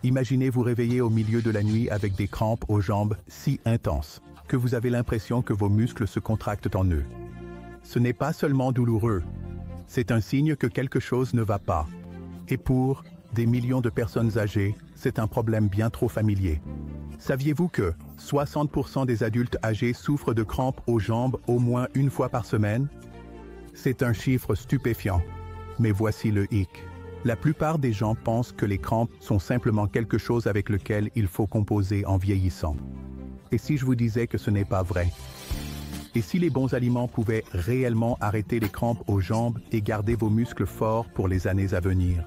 Imaginez vous réveiller au milieu de la nuit avec des crampes aux jambes si intenses que vous avez l'impression que vos muscles se contractent en eux. Ce n'est pas seulement douloureux, c'est un signe que quelque chose ne va pas. Et pour des millions de personnes âgées, c'est un problème bien trop familier. Saviez-vous que 60% des adultes âgés souffrent de crampes aux jambes au moins une fois par semaine? C'est un chiffre stupéfiant. Mais voici le hic. La plupart des gens pensent que les crampes sont simplement quelque chose avec lequel il faut composer en vieillissant. Et si je vous disais que ce n'est pas vrai? Et si les bons aliments pouvaient réellement arrêter les crampes aux jambes et garder vos muscles forts pour les années à venir?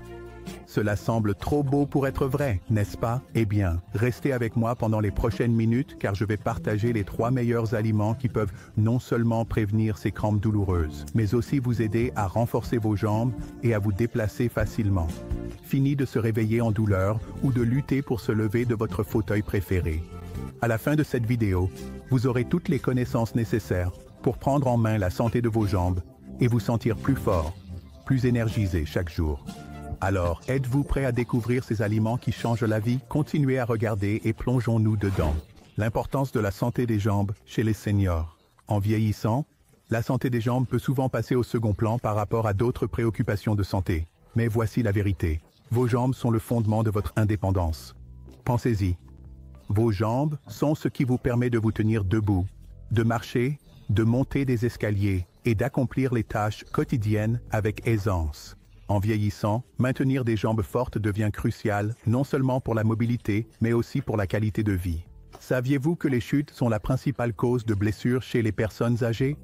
Cela semble trop beau pour être vrai, n'est-ce pas? Eh bien, restez avec moi pendant les prochaines minutes car je vais partager les 3 meilleurs aliments qui peuvent non seulement prévenir ces crampes douloureuses, mais aussi vous aider à renforcer vos jambes et à vous déplacer facilement. Fini de se réveiller en douleur ou de lutter pour se lever de votre fauteuil préféré. À la fin de cette vidéo, vous aurez toutes les connaissances nécessaires pour prendre en main la santé de vos jambes et vous sentir plus fort, plus énergisé chaque jour. Alors, êtes-vous prêt à découvrir ces aliments qui changent la vie? Continuez à regarder et plongeons-nous dedans. L'importance de la santé des jambes chez les seniors. En vieillissant, la santé des jambes peut souvent passer au second plan par rapport à d'autres préoccupations de santé. Mais voici la vérité. Vos jambes sont le fondement de votre indépendance. Pensez-y. Vos jambes sont ce qui vous permet de vous tenir debout, de marcher, de monter des escaliers et d'accomplir les tâches quotidiennes avec aisance. En vieillissant, maintenir des jambes fortes devient crucial, non seulement pour la mobilité, mais aussi pour la qualité de vie. Saviez-vous que les chutes sont la principale cause de blessures chez les personnes âgées?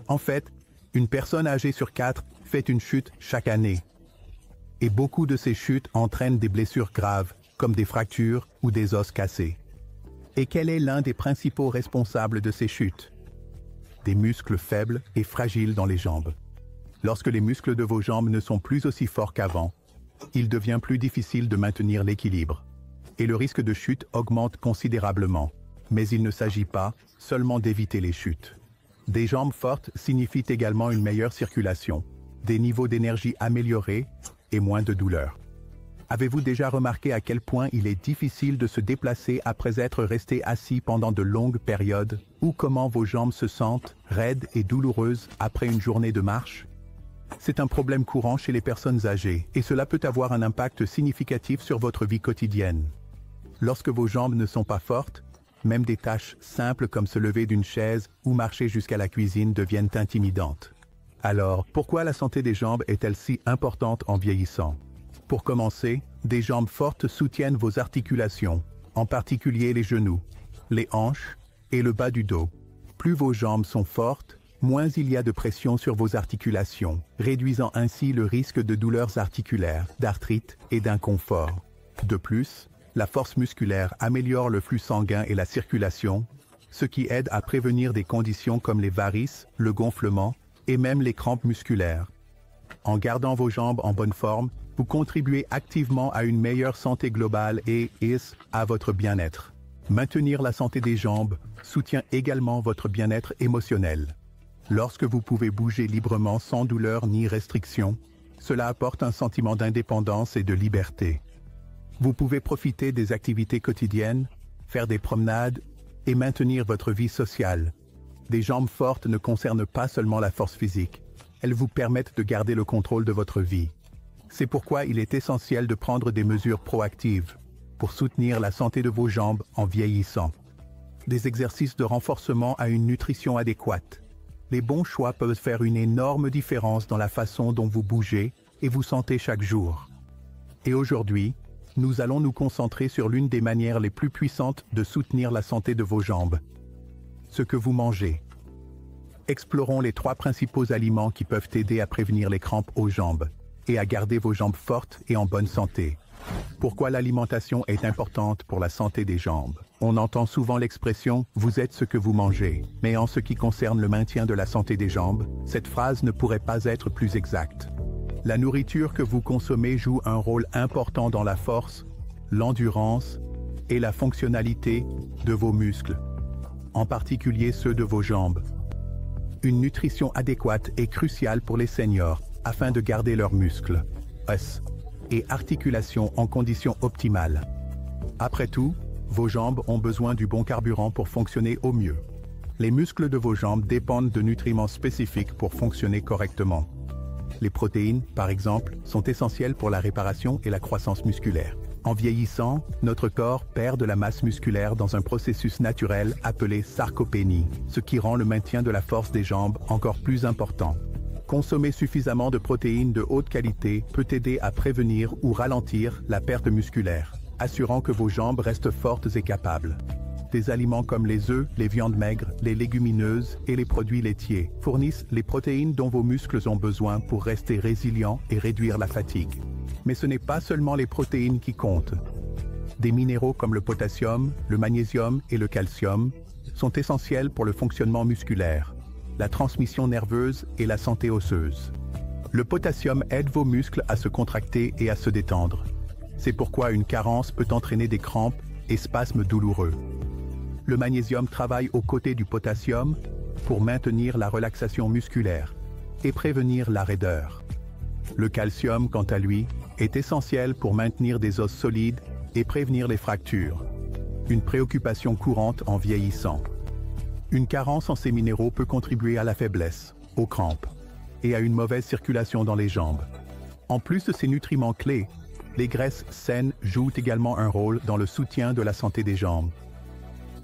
En fait, une personne âgée sur 4 fait une chute chaque année. Et beaucoup de ces chutes entraînent des blessures graves, comme des fractures ou des os cassés. Et quel est l'un des principaux responsables de ces chutes? Des muscles faibles et fragiles dans les jambes. Lorsque les muscles de vos jambes ne sont plus aussi forts qu'avant, il devient plus difficile de maintenir l'équilibre. Et le risque de chute augmente considérablement. Mais il ne s'agit pas seulement d'éviter les chutes. Des jambes fortes signifient également une meilleure circulation, des niveaux d'énergie améliorés et moins de douleur. Avez-vous déjà remarqué à quel point il est difficile de se déplacer après être resté assis pendant de longues périodes, ou comment vos jambes se sentent raides et douloureuses après une journée de marche? C'est un problème courant chez les personnes âgées et cela peut avoir un impact significatif sur votre vie quotidienne. Lorsque vos jambes ne sont pas fortes, même des tâches simples comme se lever d'une chaise ou marcher jusqu'à la cuisine deviennent intimidantes. Alors, pourquoi la santé des jambes est-elle si importante en vieillissant? Pour commencer, des jambes fortes soutiennent vos articulations, en particulier les genoux, les hanches et le bas du dos. Plus vos jambes sont fortes, moins il y a de pression sur vos articulations, réduisant ainsi le risque de douleurs articulaires, d'arthrite et d'inconfort. De plus, la force musculaire améliore le flux sanguin et la circulation, ce qui aide à prévenir des conditions comme les varices, le gonflement et même les crampes musculaires. En gardant vos jambes en bonne forme, vous contribuez activement à une meilleure santé globale et à votre bien-être. Maintenir la santé des jambes soutient également votre bien-être émotionnel. Lorsque vous pouvez bouger librement sans douleur ni restriction, cela apporte un sentiment d'indépendance et de liberté. Vous pouvez profiter des activités quotidiennes, faire des promenades et maintenir votre vie sociale. Des jambes fortes ne concernent pas seulement la force physique, elles vous permettent de garder le contrôle de votre vie. C'est pourquoi il est essentiel de prendre des mesures proactives pour soutenir la santé de vos jambes en vieillissant. Des exercices de renforcement à une nutrition adéquate. Les bons choix peuvent faire une énorme différence dans la façon dont vous bougez et vous sentez chaque jour. Et aujourd'hui, nous allons nous concentrer sur l'une des manières les plus puissantes de soutenir la santé de vos jambes. Ce que vous mangez. Explorons les 3 principaux aliments qui peuvent aider à prévenir les crampes aux jambes et à garder vos jambes fortes et en bonne santé. Pourquoi l'alimentation est importante pour la santé des jambes? On entend souvent l'expression « vous êtes ce que vous mangez », mais en ce qui concerne le maintien de la santé des jambes, cette phrase ne pourrait pas être plus exacte. La nourriture que vous consommez joue un rôle important dans la force, l'endurance et la fonctionnalité de vos muscles, en particulier ceux de vos jambes. Une nutrition adéquate est cruciale pour les seniors afin de garder leurs muscles, os et articulations en conditions optimales. Après tout, vos jambes ont besoin du bon carburant pour fonctionner au mieux. Les muscles de vos jambes dépendent de nutriments spécifiques pour fonctionner correctement. Les protéines, par exemple, sont essentielles pour la réparation et la croissance musculaire. En vieillissant, notre corps perd de la masse musculaire dans un processus naturel appelé sarcopénie, ce qui rend le maintien de la force des jambes encore plus important. Consommer suffisamment de protéines de haute qualité peut aider à prévenir ou ralentir la perte musculaire, assurant que vos jambes restent fortes et capables. Des aliments comme les œufs, les viandes maigres, les légumineuses et les produits laitiers fournissent les protéines dont vos muscles ont besoin pour rester résilients et réduire la fatigue. Mais ce n'est pas seulement les protéines qui comptent. Des minéraux comme le potassium, le magnésium et le calcium sont essentiels pour le fonctionnement musculaire, la transmission nerveuse et la santé osseuse. Le potassium aide vos muscles à se contracter et à se détendre. C'est pourquoi une carence peut entraîner des crampes et spasmes douloureux. Le magnésium travaille aux côtés du potassium pour maintenir la relaxation musculaire et prévenir la raideur. Le calcium, quant à lui, est essentiel pour maintenir des os solides et prévenir les fractures, une préoccupation courante en vieillissant. Une carence en ces minéraux peut contribuer à la faiblesse, aux crampes et à une mauvaise circulation dans les jambes. En plus de ces nutriments clés, les graisses saines jouent également un rôle dans le soutien de la santé des jambes.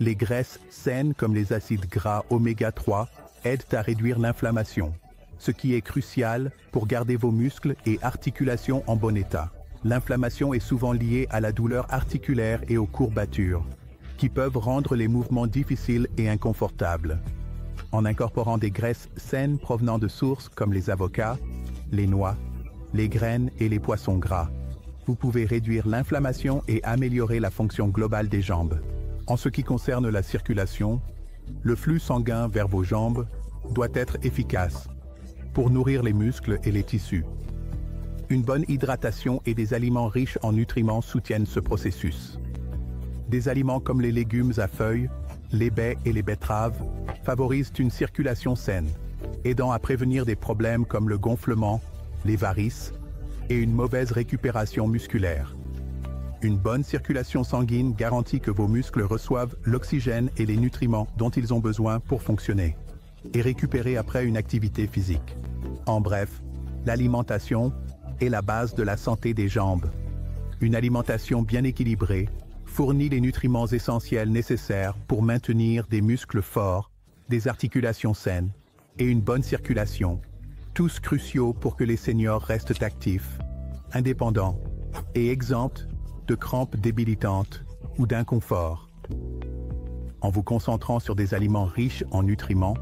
Les graisses saines comme les acides gras oméga 3 aident à réduire l'inflammation, ce qui est crucial pour garder vos muscles et articulations en bon état. L'inflammation est souvent liée à la douleur articulaire et aux courbatures, qui peuvent rendre les mouvements difficiles et inconfortables. En incorporant des graisses saines provenant de sources comme les avocats, les noix, les graines et les poissons gras, vous pouvez réduire l'inflammation et améliorer la fonction globale des jambes. En ce qui concerne la circulation, le flux sanguin vers vos jambes doit être efficace pour nourrir les muscles et les tissus. Une bonne hydratation et des aliments riches en nutriments soutiennent ce processus. Des aliments comme les légumes à feuilles, les baies et les betteraves favorisent une circulation saine, aidant à prévenir des problèmes comme le gonflement, les varices et une mauvaise récupération musculaire. Une bonne circulation sanguine garantit que vos muscles reçoivent l'oxygène et les nutriments dont ils ont besoin pour fonctionner et récupérer après une activité physique. En bref, l'alimentation est la base de la santé des jambes. Une alimentation bien équilibrée fournit les nutriments essentiels nécessaires pour maintenir des muscles forts, des articulations saines et une bonne circulation, tous cruciaux pour que les seniors restent actifs, indépendants et exempts de crampes débilitantes ou d'inconfort. En vous concentrant sur des aliments riches en nutriments,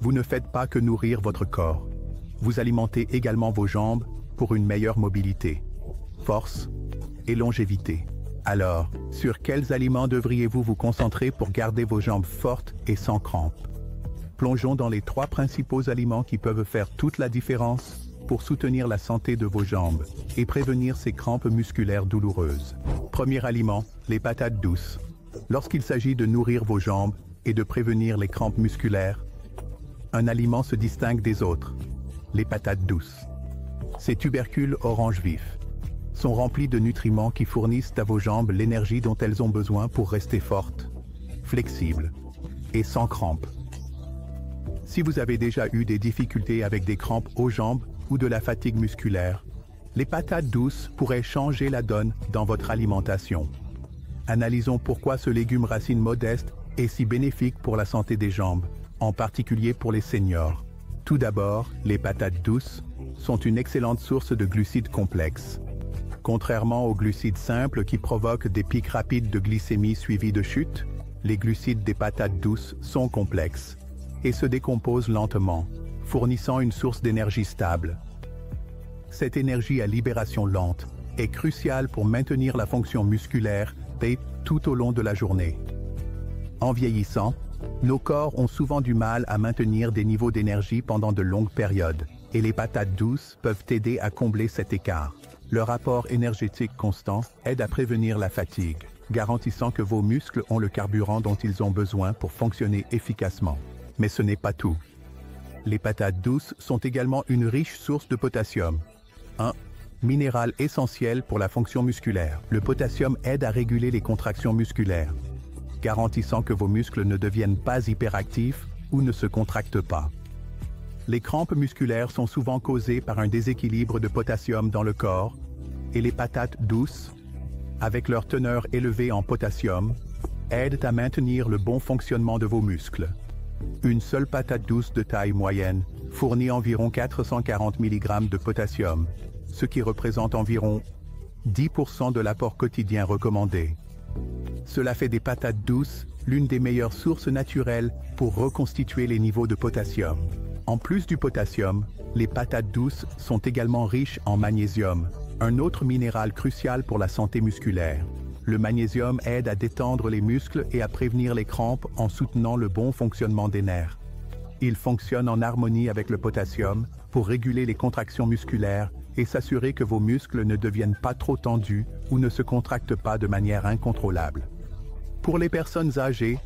vous ne faites pas que nourrir votre corps. Vous alimentez également vos jambes pour une meilleure mobilité, force et longévité. Alors, sur quels aliments devriez-vous vous concentrer pour garder vos jambes fortes et sans crampes? Plongeons dans les 3 principaux aliments qui peuvent faire toute la différence pour soutenir la santé de vos jambes et prévenir ces crampes musculaires douloureuses. Premier aliment, les patates douces. Lorsqu'il s'agit de nourrir vos jambes et de prévenir les crampes musculaires, un aliment se distingue des autres, les patates douces. Ces tubercules orange vif sont remplis de nutriments qui fournissent à vos jambes l'énergie dont elles ont besoin pour rester fortes, flexibles et sans crampes. Si vous avez déjà eu des difficultés avec des crampes aux jambes ou de la fatigue musculaire, les patates douces pourraient changer la donne dans votre alimentation. Analysons pourquoi ce légume racine modeste est si bénéfique pour la santé des jambes, en particulier pour les seniors. Tout d'abord, les patates douces sont une excellente source de glucides complexes. Contrairement aux glucides simples qui provoquent des pics rapides de glycémie suivis de chutes, les glucides des patates douces sont complexes et se décomposent lentement, fournissant une source d'énergie stable. Cette énergie à libération lente est cruciale pour maintenir la fonction musculaire tout au long de la journée. En vieillissant, nos corps ont souvent du mal à maintenir des niveaux d'énergie pendant de longues périodes, et les patates douces peuvent aider à combler cet écart. Leur apport énergétique constant aide à prévenir la fatigue, garantissant que vos muscles ont le carburant dont ils ont besoin pour fonctionner efficacement. Mais ce n'est pas tout. Les patates douces sont également une riche source de potassium, un minéral essentiel pour la fonction musculaire. Le potassium aide à réguler les contractions musculaires, garantissant que vos muscles ne deviennent pas hyperactifs ou ne se contractent pas. Les crampes musculaires sont souvent causées par un déséquilibre de potassium dans le corps, et les patates douces, avec leur teneur élevée en potassium, aident à maintenir le bon fonctionnement de vos muscles. Une seule patate douce de taille moyenne fournit environ 440 mg de potassium, ce qui représente environ 10% de l'apport quotidien recommandé. Cela fait des patates douces l'une des meilleures sources naturelles pour reconstituer les niveaux de potassium. En plus du potassium, les patates douces sont également riches en magnésium, un autre minéral crucial pour la santé musculaire. Le magnésium aide à détendre les muscles et à prévenir les crampes en soutenant le bon fonctionnement des nerfs. Il fonctionne en harmonie avec le potassium pour réguler les contractions musculaires et s'assurer que vos muscles ne deviennent pas trop tendus ou ne se contractent pas de manière incontrôlable. Pour les personnes âgées,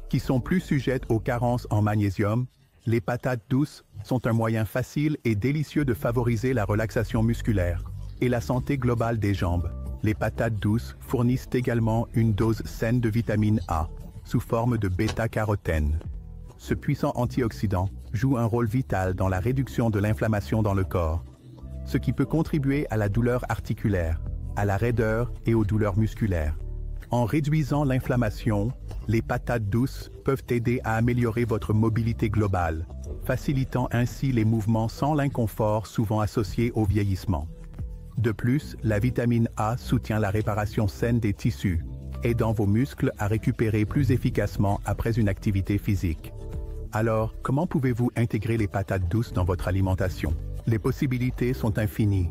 qui sont plus sujettes aux carences en magnésium, les patates douces sont un moyen facile et délicieux de favoriser la relaxation musculaire et la santé globale des jambes. Les patates douces fournissent également une dose saine de vitamine A, sous forme de bêta-carotène. Ce puissant antioxydant joue un rôle vital dans la réduction de l'inflammation dans le corps, ce qui peut contribuer à la douleur articulaire, à la raideur et aux douleurs musculaires. En réduisant l'inflammation, les patates douces peuvent aider à améliorer votre mobilité globale, facilitant ainsi les mouvements sans l'inconfort souvent associé au vieillissement. De plus, la vitamine A soutient la réparation saine des tissus, aidant vos muscles à récupérer plus efficacement après une activité physique. Alors, comment pouvez-vous intégrer les patates douces dans votre alimentation? Les possibilités sont infinies.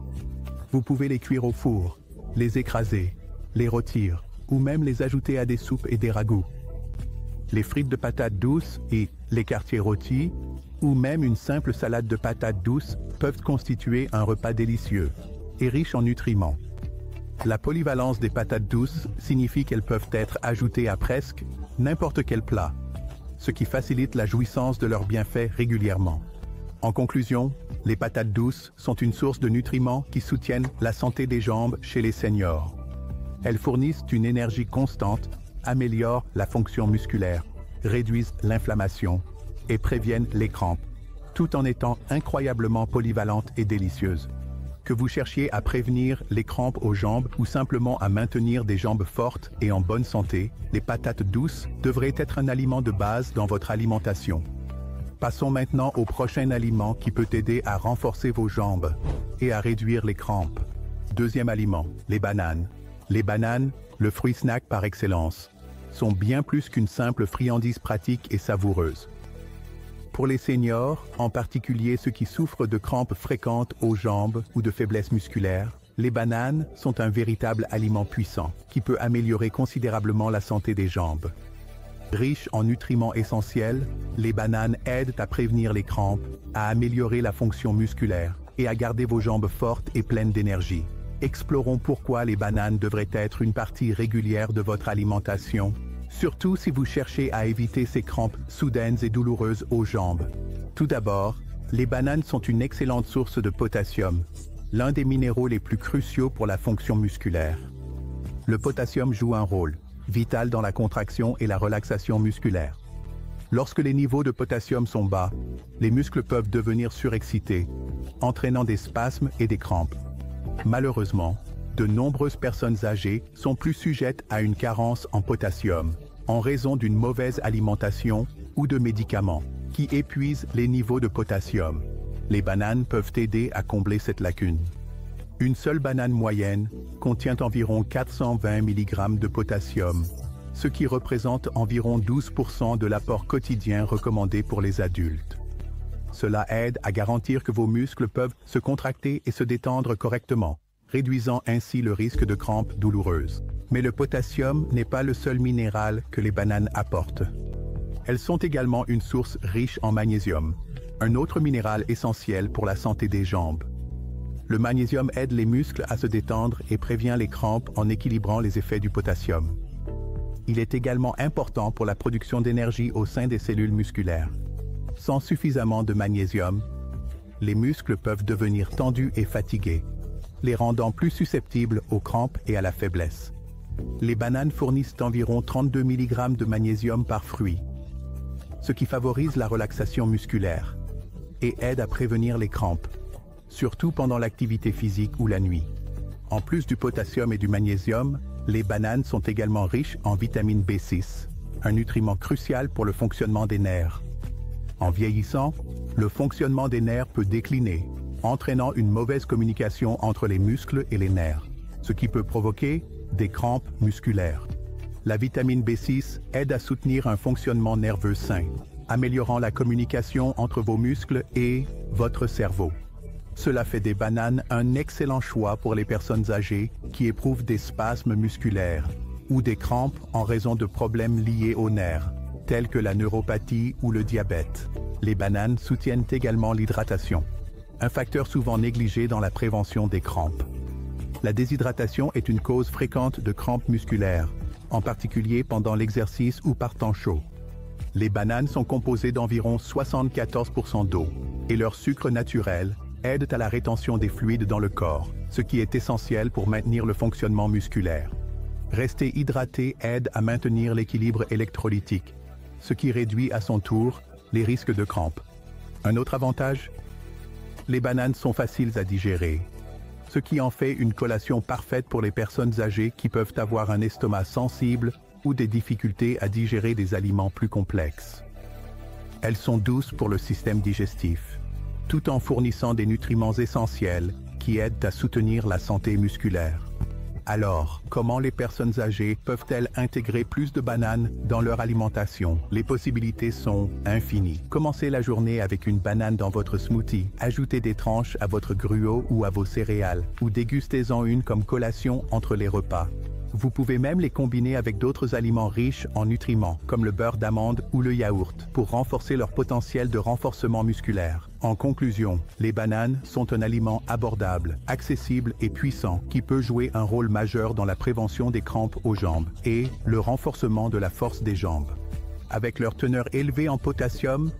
Vous pouvez les cuire au four, les écraser, les rôtir, ou même les ajouter à des soupes et des ragoûts. Les frites de patates douces et les quartiers rôtis, ou même une simple salade de patates douces peuvent constituer un repas délicieux et riche en nutriments. La polyvalence des patates douces signifie qu'elles peuvent être ajoutées à presque n'importe quel plat, ce qui facilite la jouissance de leurs bienfaits régulièrement. En conclusion, les patates douces sont une source de nutriments qui soutiennent la santé des jambes chez les seniors. Elles fournissent une énergie constante, améliorent la fonction musculaire, réduisent l'inflammation et préviennent les crampes, tout en étant incroyablement polyvalentes et délicieuses. Que vous cherchiez à prévenir les crampes aux jambes ou simplement à maintenir des jambes fortes et en bonne santé, les patates douces devraient être un aliment de base dans votre alimentation. Passons maintenant au prochain aliment qui peut aider à renforcer vos jambes et à réduire les crampes. Deuxième aliment, les bananes. Les bananes, le fruit snack par excellence, sont bien plus qu'une simple friandise pratique et savoureuse. Pour les seniors, en particulier ceux qui souffrent de crampes fréquentes aux jambes ou de faiblesse musculaire, les bananes sont un véritable aliment puissant qui peut améliorer considérablement la santé des jambes. Riches en nutriments essentiels, les bananes aident à prévenir les crampes, à améliorer la fonction musculaire et à garder vos jambes fortes et pleines d'énergie. Explorons pourquoi les bananes devraient être une partie régulière de votre alimentation, surtout si vous cherchez à éviter ces crampes soudaines et douloureuses aux jambes. Tout d'abord, les bananes sont une excellente source de potassium, l'un des minéraux les plus cruciaux pour la fonction musculaire. Le potassium joue un rôle vital dans la contraction et la relaxation musculaire. Lorsque les niveaux de potassium sont bas, les muscles peuvent devenir surexcités, entraînant des spasmes et des crampes. Malheureusement, de nombreuses personnes âgées sont plus sujettes à une carence en potassium, en raison d'une mauvaise alimentation ou de médicaments qui épuisent les niveaux de potassium. Les bananes peuvent aider à combler cette lacune. Une seule banane moyenne contient environ 420 mg de potassium, ce qui représente environ 12% de l'apport quotidien recommandé pour les adultes. Cela aide à garantir que vos muscles peuvent se contracter et se détendre correctement, réduisant ainsi le risque de crampes douloureuses. Mais le potassium n'est pas le seul minéral que les bananes apportent. Elles sont également une source riche en magnésium, un autre minéral essentiel pour la santé des jambes. Le magnésium aide les muscles à se détendre et prévient les crampes en équilibrant les effets du potassium. Il est également important pour la production d'énergie au sein des cellules musculaires. Sans suffisamment de magnésium, les muscles peuvent devenir tendus et fatigués, les rendant plus susceptibles aux crampes et à la faiblesse. Les bananes fournissent environ 32 mg de magnésium par fruit, ce qui favorise la relaxation musculaire et aide à prévenir les crampes, surtout pendant l'activité physique ou la nuit. En plus du potassium et du magnésium, les bananes sont également riches en vitamine B6, un nutriment crucial pour le fonctionnement des nerfs. En vieillissant, le fonctionnement des nerfs peut décliner, entraînant une mauvaise communication entre les muscles et les nerfs, ce qui peut provoquer des crampes musculaires. La vitamine B6 aide à soutenir un fonctionnement nerveux sain, améliorant la communication entre vos muscles et votre cerveau. Cela fait des bananes un excellent choix pour les personnes âgées qui éprouvent des spasmes musculaires ou des crampes en raison de problèmes liés aux nerfs, tels que la neuropathie ou le diabète. Les bananes soutiennent également l'hydratation, un facteur souvent négligé dans la prévention des crampes. La déshydratation est une cause fréquente de crampes musculaires, en particulier pendant l'exercice ou par temps chaud. Les bananes sont composées d'environ 74% d'eau, et leur sucre naturel aide à la rétention des fluides dans le corps, ce qui est essentiel pour maintenir le fonctionnement musculaire. Rester hydraté aide à maintenir l'équilibre électrolytique, ce qui réduit à son tour les risques de crampes. Un autre avantage? Les bananes sont faciles à digérer, ce qui en fait une collation parfaite pour les personnes âgées qui peuvent avoir un estomac sensible ou des difficultés à digérer des aliments plus complexes. Elles sont douces pour le système digestif, tout en fournissant des nutriments essentiels qui aident à soutenir la santé musculaire. Alors, comment les personnes âgées peuvent-elles intégrer plus de bananes dans leur alimentation? Les possibilités sont infinies. Commencez la journée avec une banane dans votre smoothie, ajoutez des tranches à votre gruau ou à vos céréales, ou dégustez-en une comme collation entre les repas. Vous pouvez même les combiner avec d'autres aliments riches en nutriments, comme le beurre d'amande ou le yaourt, pour renforcer leur potentiel de renforcement musculaire. En conclusion, les bananes sont un aliment abordable, accessible et puissant qui peut jouer un rôle majeur dans la prévention des crampes aux jambes et le renforcement de la force des jambes. Avec leur teneur élevée en potassium,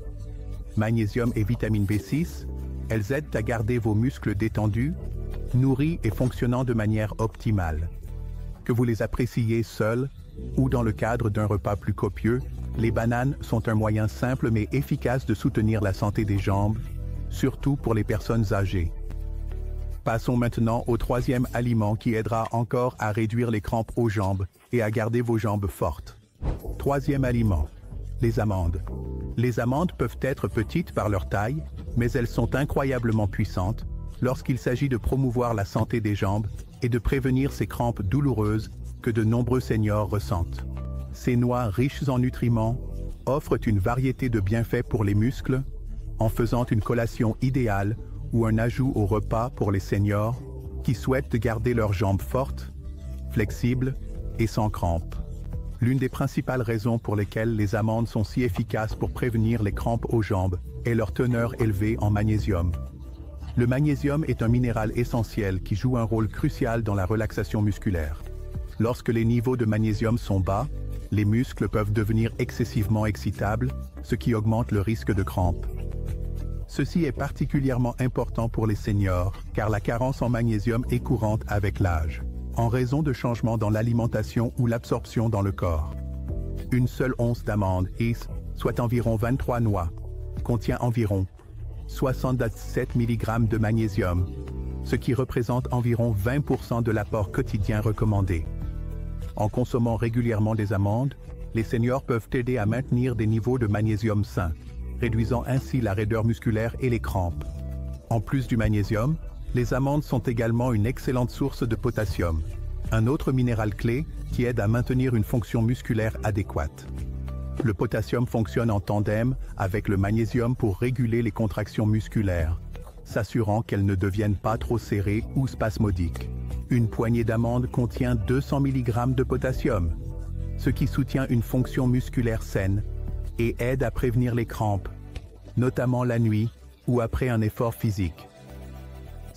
magnésium et vitamine B6, elles aident à garder vos muscles détendus, nourris et fonctionnant de manière optimale. Que vous les appréciez seuls ou dans le cadre d'un repas plus copieux, les bananes sont un moyen simple mais efficace de soutenir la santé des jambes, surtout pour les personnes âgées. Passons maintenant au troisième aliment qui aidera encore à réduire les crampes aux jambes et à garder vos jambes fortes. Troisième aliment, les amandes. Les amandes peuvent être petites par leur taille, mais elles sont incroyablement puissantes lorsqu'il s'agit de promouvoir la santé des jambes et de prévenir ces crampes douloureuses que de nombreux seniors ressentent. Ces noix riches en nutriments offrent une variété de bienfaits pour les muscles, en faisant une collation idéale ou un ajout au repas pour les seniors qui souhaitent garder leurs jambes fortes, flexibles et sans crampes. L'une des principales raisons pour lesquelles les amandes sont si efficaces pour prévenir les crampes aux jambes est leur teneur élevée en magnésium. Le magnésium est un minéral essentiel qui joue un rôle crucial dans la relaxation musculaire. Lorsque les niveaux de magnésium sont bas, les muscles peuvent devenir excessivement excitables, ce qui augmente le risque de crampes. Ceci est particulièrement important pour les seniors, car la carence en magnésium est courante avec l'âge, en raison de changements dans l'alimentation ou l'absorption dans le corps. Une seule once d'amandes, soit environ 23 noix, contient environ 67 mg de magnésium, ce qui représente environ 20% de l'apport quotidien recommandé. En consommant régulièrement des amandes, les seniors peuvent aider à maintenir des niveaux de magnésium sains, réduisant ainsi la raideur musculaire et les crampes. En plus du magnésium, les amandes sont également une excellente source de potassium, un autre minéral clé qui aide à maintenir une fonction musculaire adéquate. Le potassium fonctionne en tandem avec le magnésium pour réguler les contractions musculaires, s'assurant qu'elles ne deviennent pas trop serrées ou spasmodiques. Une poignée d'amandes contient 200 mg de potassium, ce qui soutient une fonction musculaire saine et aide à prévenir les crampes, notamment la nuit ou après un effort physique.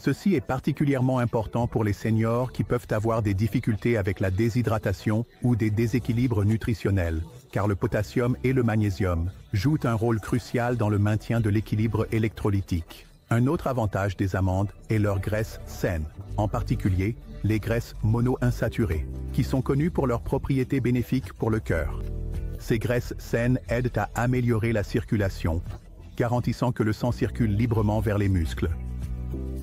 Ceci est particulièrement important pour les seniors qui peuvent avoir des difficultés avec la déshydratation ou des déséquilibres nutritionnels, car le potassium et le magnésium jouent un rôle crucial dans le maintien de l'équilibre électrolytique. Un autre avantage des amandes est leur graisse saine, en particulier les graisses monoinsaturées, qui sont connues pour leurs propriétés bénéfiques pour le cœur. Ces graisses saines aident à améliorer la circulation, garantissant que le sang circule librement vers les muscles.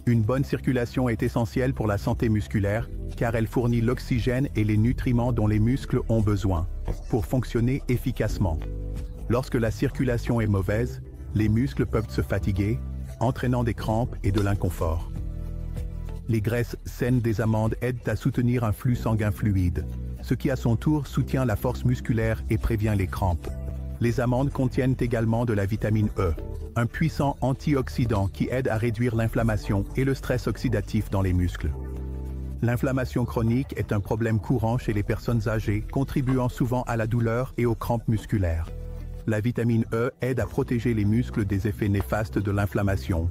Une bonne circulation est essentielle pour la santé musculaire car elle fournit l'oxygène et les nutriments dont les muscles ont besoin pour fonctionner efficacement. Lorsque la circulation est mauvaise, les muscles peuvent se fatiguer, entraînant des crampes et de l'inconfort. Les graisses saines des amandes aident à soutenir un flux sanguin fluide, ce qui à son tour soutient la force musculaire et prévient les crampes. Les amandes contiennent également de la vitamine E, un puissant antioxydant qui aide à réduire l'inflammation et le stress oxydatif dans les muscles. L'inflammation chronique est un problème courant chez les personnes âgées, contribuant souvent à la douleur et aux crampes musculaires. La vitamine E aide à protéger les muscles des effets néfastes de l'inflammation,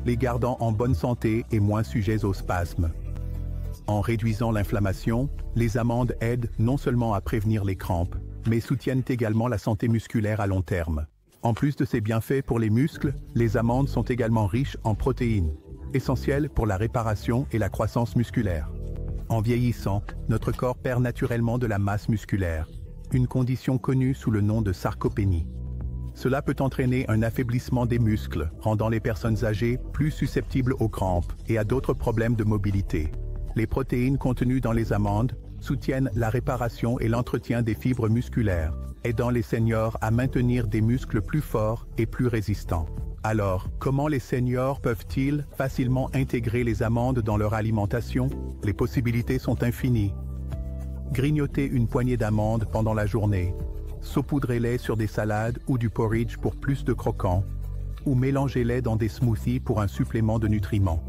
les gardant en bonne santé et moins sujets aux spasmes. En réduisant l'inflammation, les amandes aident non seulement à prévenir les crampes, mais soutiennent également la santé musculaire à long terme. En plus de ces bienfaits pour les muscles, les amandes sont également riches en protéines, essentielles pour la réparation et la croissance musculaire. En vieillissant, notre corps perd naturellement de la masse musculaire, une condition connue sous le nom de sarcopénie. Cela peut entraîner un affaiblissement des muscles, rendant les personnes âgées plus susceptibles aux crampes et à d'autres problèmes de mobilité. Les protéines contenues dans les amandes soutiennent la réparation et l'entretien des fibres musculaires, aidant les seniors à maintenir des muscles plus forts et plus résistants. Alors, comment les seniors peuvent-ils facilement intégrer les amandes dans leur alimentation? Les possibilités sont infinies. Grignotez une poignée d'amandes pendant la journée. Saupoudrez-les sur des salades ou du porridge pour plus de croquants, ou mélangez-les dans des smoothies pour un supplément de nutriments.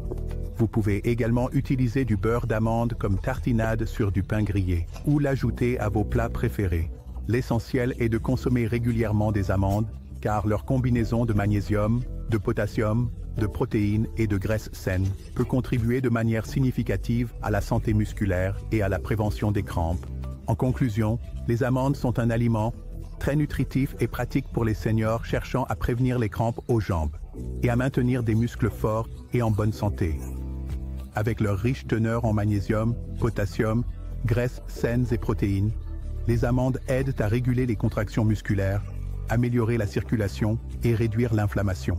Vous pouvez également utiliser du beurre d'amande comme tartinade sur du pain grillé, ou l'ajouter à vos plats préférés. L'essentiel est de consommer régulièrement des amandes, car leur combinaison de magnésium, de potassium, de protéines et de graisses saines peut contribuer de manière significative à la santé musculaire et à la prévention des crampes. En conclusion, les amandes sont un aliment très nutritif et pratique pour les seniors cherchant à prévenir les crampes aux jambes et à maintenir des muscles forts et en bonne santé. Avec leur riche teneur en magnésium, potassium, graisses saines et protéines, les amandes aident à réguler les contractions musculaires, améliorer la circulation et réduire l'inflammation.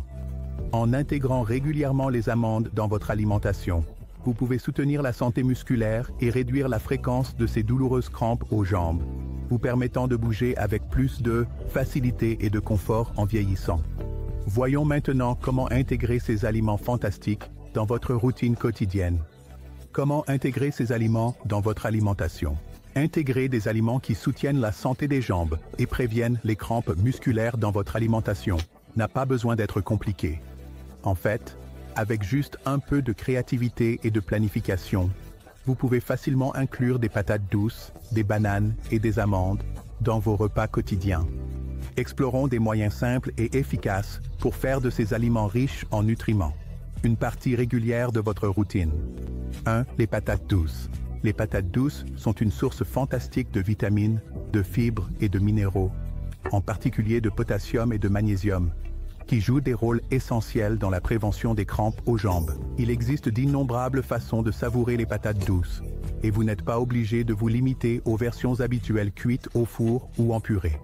En intégrant régulièrement les amandes dans votre alimentation, vous pouvez soutenir la santé musculaire et réduire la fréquence de ces douloureuses crampes aux jambes, vous permettant de bouger avec plus de facilité et de confort en vieillissant. Voyons maintenant comment intégrer ces aliments fantastiques dans votre routine quotidienne. Comment intégrer ces aliments dans votre alimentation? Intégrer des aliments qui soutiennent la santé des jambes et préviennent les crampes musculaires dans votre alimentation n'a pas besoin d'être compliqué. En fait, avec juste un peu de créativité et de planification, vous pouvez facilement inclure des patates douces, des bananes et des amandes dans vos repas quotidiens. Explorons des moyens simples et efficaces pour faire de ces aliments riches en nutriments une partie régulière de votre routine. 1. Les patates douces. Les patates douces sont une source fantastique de vitamines, de fibres et de minéraux, en particulier de potassium et de magnésium, qui jouent des rôles essentiels dans la prévention des crampes aux jambes. Il existe d'innombrables façons de savourer les patates douces, et vous n'êtes pas obligé de vous limiter aux versions habituelles cuites au four ou en purée.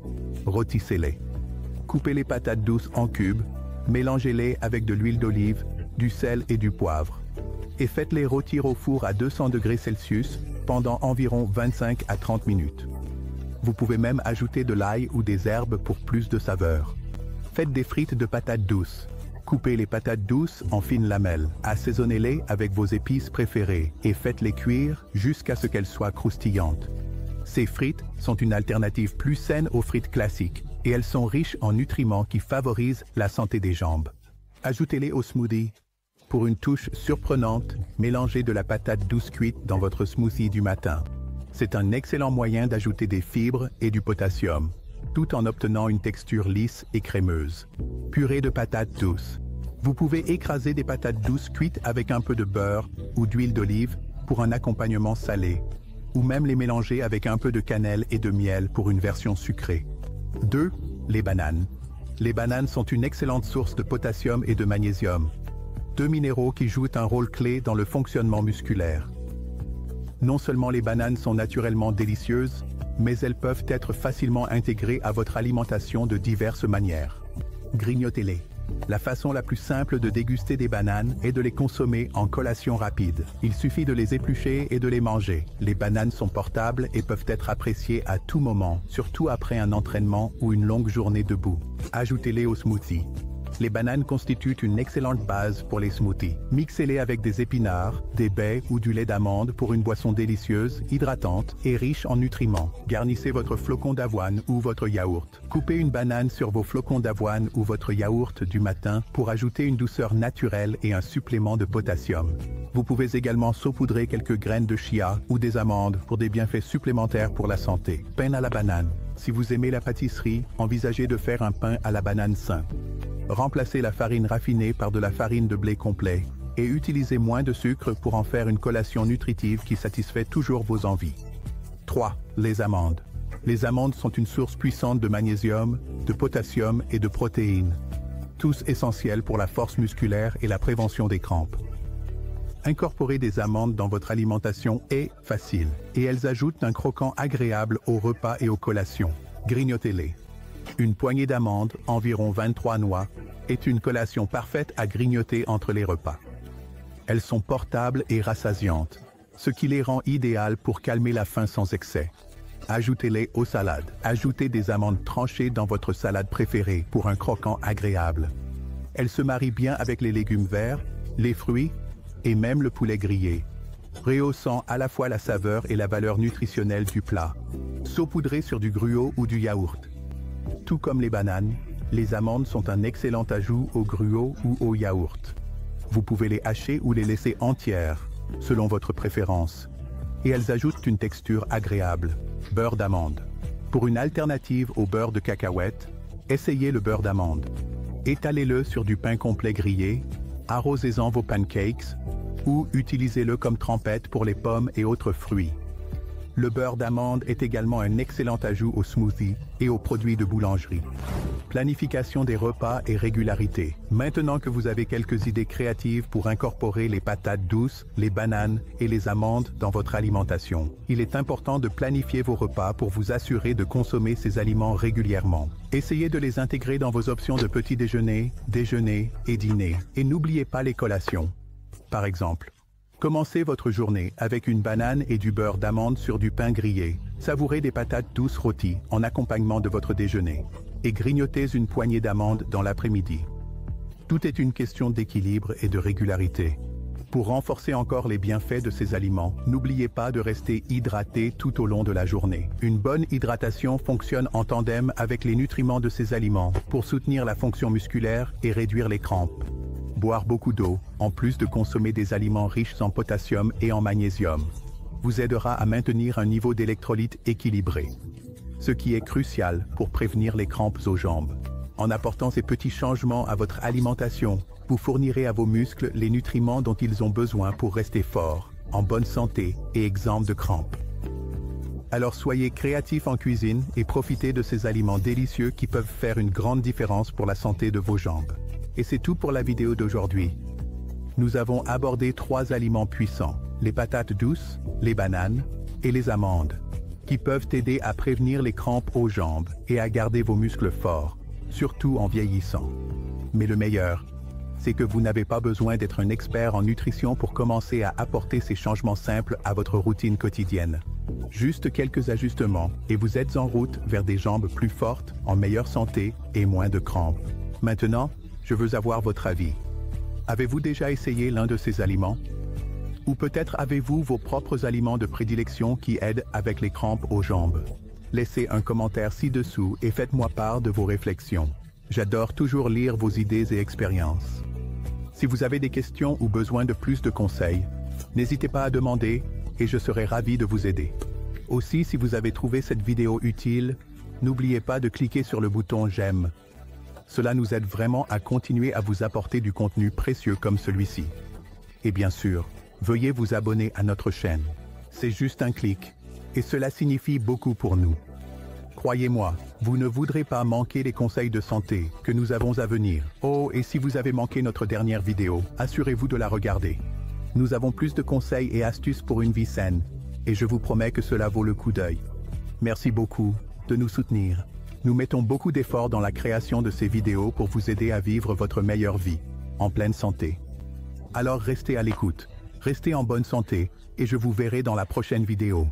Rôtissez-les. Coupez les patates douces en cubes, mélangez-les avec de l'huile d'olive, du sel et du poivre, et faites-les rôtir au four à 200 degrés Celsius pendant environ 25 à 30 minutes. Vous pouvez même ajouter de l'ail ou des herbes pour plus de saveur. Faites des frites de patates douces. Coupez les patates douces en fines lamelles, assaisonnez-les avec vos épices préférées et faites-les cuire jusqu'à ce qu'elles soient croustillantes. Ces frites sont une alternative plus saine aux frites classiques et elles sont riches en nutriments qui favorisent la santé des jambes. Ajoutez-les au smoothie. Pour une touche surprenante, mélangez de la patate douce cuite dans votre smoothie du matin. C'est un excellent moyen d'ajouter des fibres et du potassium, tout en obtenant une texture lisse et crémeuse. Purée de patates douces. Vous pouvez écraser des patates douces cuites avec un peu de beurre ou d'huile d'olive pour un accompagnement salé, ou même les mélanger avec un peu de cannelle et de miel pour une version sucrée. 2. Les bananes. Les bananes sont une excellente source de potassium et de magnésium. deux minéraux qui jouent un rôle clé dans le fonctionnement musculaire. Non seulement les bananes sont naturellement délicieuses, mais elles peuvent être facilement intégrées à votre alimentation de diverses manières. Grignotez-les. La façon la plus simple de déguster des bananes est de les consommer en collation rapide. Il suffit de les éplucher et de les manger. Les bananes sont portables et peuvent être appréciées à tout moment, surtout après un entraînement ou une longue journée debout. Ajoutez-les au smoothie. Les bananes constituent une excellente base pour les smoothies. Mixez-les avec des épinards, des baies ou du lait d'amande pour une boisson délicieuse, hydratante et riche en nutriments. Garnissez votre flocon d'avoine ou votre yaourt. Coupez une banane sur vos flocons d'avoine ou votre yaourt du matin pour ajouter une douceur naturelle et un supplément de potassium. Vous pouvez également saupoudrer quelques graines de chia ou des amandes pour des bienfaits supplémentaires pour la santé. Pain à la banane. Si vous aimez la pâtisserie, envisagez de faire un pain à la banane sain. Remplacez la farine raffinée par de la farine de blé complet et utilisez moins de sucre pour en faire une collation nutritive qui satisfait toujours vos envies. 3. Les amandes. Les amandes sont une source puissante de magnésium, de potassium et de protéines, tous essentiels pour la force musculaire et la prévention des crampes. Incorporer des amandes dans votre alimentation est facile et elles ajoutent un croquant agréable aux repas et aux collations. Grignotez-les. Une poignée d'amandes, environ 23 noix, est une collation parfaite à grignoter entre les repas. Elles sont portables et rassasiantes, ce qui les rend idéales pour calmer la faim sans excès. Ajoutez-les aux salades. Ajoutez des amandes tranchées dans votre salade préférée pour un croquant agréable. Elles se marient bien avec les légumes verts, les fruits et même le poulet grillé, rehaussant à la fois la saveur et la valeur nutritionnelle du plat. Saupoudrez sur du gruau ou du yaourt. Tout comme les bananes, les amandes sont un excellent ajout au gruau ou au yaourt. Vous pouvez les hacher ou les laisser entières, selon votre préférence. Et elles ajoutent une texture agréable. Beurre d'amande. Pour une alternative au beurre de cacahuète, essayez le beurre d'amande. Étalez-le sur du pain complet grillé, arrosez-en vos pancakes ou utilisez-le comme trempette pour les pommes et autres fruits. Le beurre d'amande est également un excellent ajout aux smoothies et aux produits de boulangerie. Planification des repas et régularité. Maintenant que vous avez quelques idées créatives pour incorporer les patates douces, les bananes et les amandes dans votre alimentation, il est important de planifier vos repas pour vous assurer de consommer ces aliments régulièrement. Essayez de les intégrer dans vos options de petit déjeuner, déjeuner et dîner. Et n'oubliez pas les collations. Par exemple, commencez votre journée avec une banane et du beurre d'amande sur du pain grillé. Savourez des patates douces rôties en accompagnement de votre déjeuner. Et grignotez une poignée d'amandes dans l'après-midi. Tout est une question d'équilibre et de régularité. Pour renforcer encore les bienfaits de ces aliments, n'oubliez pas de rester hydraté tout au long de la journée. Une bonne hydratation fonctionne en tandem avec les nutriments de ces aliments pour soutenir la fonction musculaire et réduire les crampes. Boire beaucoup d'eau, en plus de consommer des aliments riches en potassium et en magnésium, vous aidera à maintenir un niveau d'électrolytes équilibré, ce qui est crucial pour prévenir les crampes aux jambes. En apportant ces petits changements à votre alimentation, vous fournirez à vos muscles les nutriments dont ils ont besoin pour rester forts, en bonne santé et exempts de crampes. Alors soyez créatifs en cuisine et profitez de ces aliments délicieux qui peuvent faire une grande différence pour la santé de vos jambes. Et c'est tout pour la vidéo d'aujourd'hui. Nous avons abordé 3 aliments puissants, les patates douces, les bananes et les amandes, qui peuvent aider à prévenir les crampes aux jambes et à garder vos muscles forts, surtout en vieillissant. Mais le meilleur, c'est que vous n'avez pas besoin d'être un expert en nutrition pour commencer à apporter ces changements simples à votre routine quotidienne. Juste quelques ajustements et vous êtes en route vers des jambes plus fortes, en meilleure santé et moins de crampes. Maintenant, je veux avoir votre avis. Avez-vous déjà essayé l'un de ces aliments? Ou peut-être avez-vous vos propres aliments de prédilection qui aident avec les crampes aux jambes? Laissez un commentaire ci-dessous et faites-moi part de vos réflexions. J'adore toujours lire vos idées et expériences. Si vous avez des questions ou besoin de plus de conseils, n'hésitez pas à demander et je serai ravi de vous aider. Aussi, si vous avez trouvé cette vidéo utile, n'oubliez pas de cliquer sur le bouton j'aime. Cela nous aide vraiment à continuer à vous apporter du contenu précieux comme celui-ci. Et bien sûr, veuillez vous abonner à notre chaîne. C'est juste un clic, et cela signifie beaucoup pour nous. Croyez-moi, vous ne voudrez pas manquer les conseils de santé que nous avons à venir. Oh, et si vous avez manqué notre dernière vidéo, assurez-vous de la regarder. Nous avons plus de conseils et astuces pour une vie saine, et je vous promets que cela vaut le coup d'œil. Merci beaucoup de nous soutenir. Nous mettons beaucoup d'efforts dans la création de ces vidéos pour vous aider à vivre votre meilleure vie, en pleine santé. Alors restez à l'écoute, restez en bonne santé, et je vous verrai dans la prochaine vidéo.